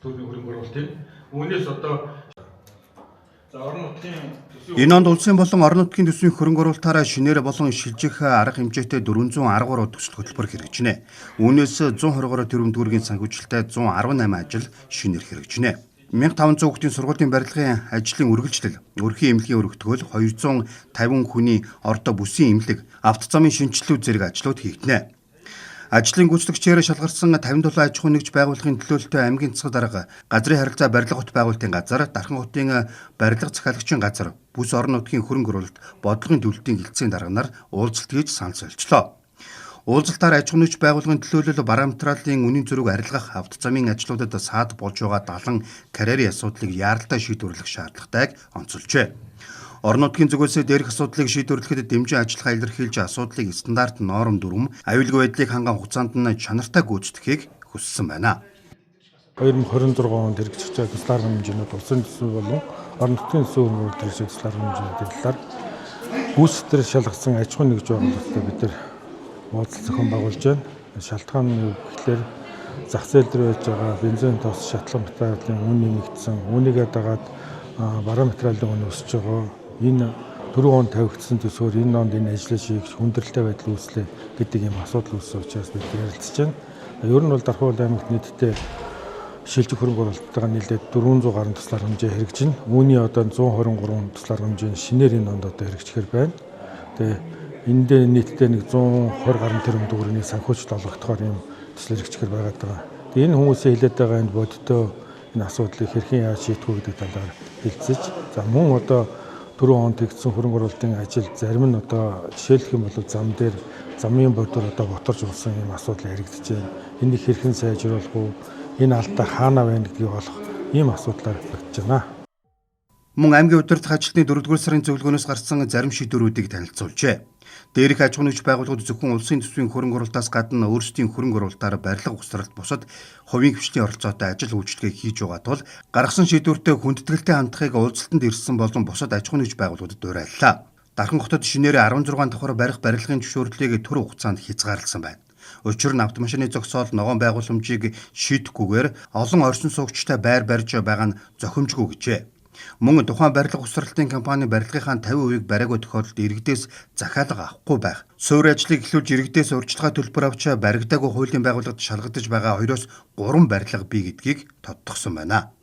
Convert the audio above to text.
төрийн хөрөнгө оруулалтын үүнээс одоо энэ онд улсын болон орон нутгийн төсвийн хөрөнгө оруулалтаараа шинээр болон шилжих арга хэмжээтэй 413 төсөл хөтөлбөр хэрэгжинэ. Үүнээс 120 тэрбум төгрөгийн санхүүжилттэй 118 ажил шинээр хэрэгжинэ. 1500 хүүхдийн сургуулийн барилгын ажлын үргэлжлэл, өрхийн эмнэлгийн өргөтгөл, 250 хүний ордо бүсийн эмнэлэг, автозамын шинжилгээ зэрэг ажлууд хийгдэнэ. Ажлын гүйцэтгэгчээр шалгарсан 57 аж ахуй нэгж байгууллагын төлөөлөлтөй аймгийн засаг дарга, газрын харилцаа барилга хот байгуулалтын газар, Дархан хотын барилга захиалагчийн газар, бүс орон нутгийн хөрөнгө оруулалт, бодлогын төлөлтийн хилцээний дарга нар уулзалт хийж санал солилцлоо. Уулзалтаар аж ахуй нэгж байгууллагын төлөөлөл бараа материалын үнийн зөрүүг арилгах, автозамын ажлуудад саад болж байгаа 70 карьерийн асуудлыг яаралтай шийдвэрлэх шаардлагатайг онцолжээ. Орон нутгийн зүгээс дээрх асуудлыг шийдвэрлэхэд дэмжин ажиллахаа илэрхийлж асуудлыг стандарт норм дүрм, аюулгүй байдлыг ханган хугацаанд нь чанартай гүйцэтгэхийг хүссэн байна. 2026 онд хэрэгжих туслаар хэмжээнүүд улсын төсөв болон орон нутгийн төсөв хөрөнгө оруулалтын туслаар хэмжээний талаар гүйцэтгэр шалгасан аж ахуй нэгж байгуулалттай бид нар уулзалт зохион байгуулж байна. Шалтгаан нь юу гэхээр зах зээл дээр байж байгаа бензин тос шатлан материалын үн нэмэгдсэн, үүнийгээ дагаад бараа материалын үн өсөж байгаа. Энэ 4 он тавигдсан төсвөр энэ онд энэ ажлыг шийдэх хүндрэлтэй байдал үүслэ гэдэг юм асуудал үүссэн учраас бид ярилцж байна. Ер нь бол Дархан аймагт нийтдээ шилжих хөрөнгө оруулалттайгаа нийлээд 400 гаруй туслаар хэмжээ хэрэгжинэ. Үүний одоо 123 туслаар хэмжээ нь шинээр энэ онд одоо хэрэгжихээр байна. Тэгээ энэ дээр нийтдээ нэг 120 гаруй тэрбум төгрөгийн санхүүжилт олгогдохоор юм төсөл хэрэгжихээр байгаад байгаа. Тэгээ энэ хүмүүсийн хэлээд байгаа энэ бодиттой энэ асуудлыг хэрхэн яаж шийдэх вэ гэдэг талаар хэлцэж, за мөн одоо 4 он тэгсэн хөрөнгө оруулалтын ажил зарим нь одоо жишээлх юм бол зам дээр замын бодор одоо боторж улсан юм асуудал яригдж байна. Энийг хэрхэн сайжруулах вэ? Энэ алдаа хаана байна гэдгийг олох ийм асуудлаар багтж байна. Мөн аймгийн удирдах ажилтны 4-р сарын зөвлөгөөнөөс гарсан зарим шийдвэрүүдийг танилцуулжээ. Дээрх аж ахуй нэгж байгууллагууд зөвхөн улсын төсвийн хөрөнгө оруулалтаас гадна өөрсдийн хөрөнгө оруулалтаар барилга угсралт бусад хувийн хвшлийн оролцоотой ажил үйлчлэгээ хийж байгаа тул гаргасан шийдвэртэй хүндэтгэлтэй хандахыг уулзалтанд ирсэн болон бусад аж ахуй нэгж байгууллагуудад уриаллаа. Дархан хотод шинээр 16 давхар барих барилгын зөвшөөрлийг түр хугацаанд хязгаарласан байна. Учир нь автомашины зогсоол ногоон байгууламжийг шийдэхгүйгээр олон орчин суугчтай байр барьж байгаа нь зохимжгүй гэжээ. Мөн тухайн барилга усралтын компани барилгынхаа 50%-ийг бариагүй тохиолдолд иргэдээс захиалга авахгүй байх. Суурь ажлыг эхлүүлж иргэдээс урьдчилгаа төлбөр авч баригдаагүй хуулийн байгууллагад шалгагдаж байгаа 2-3 барилга бий гэдгийг тодтогсон байна.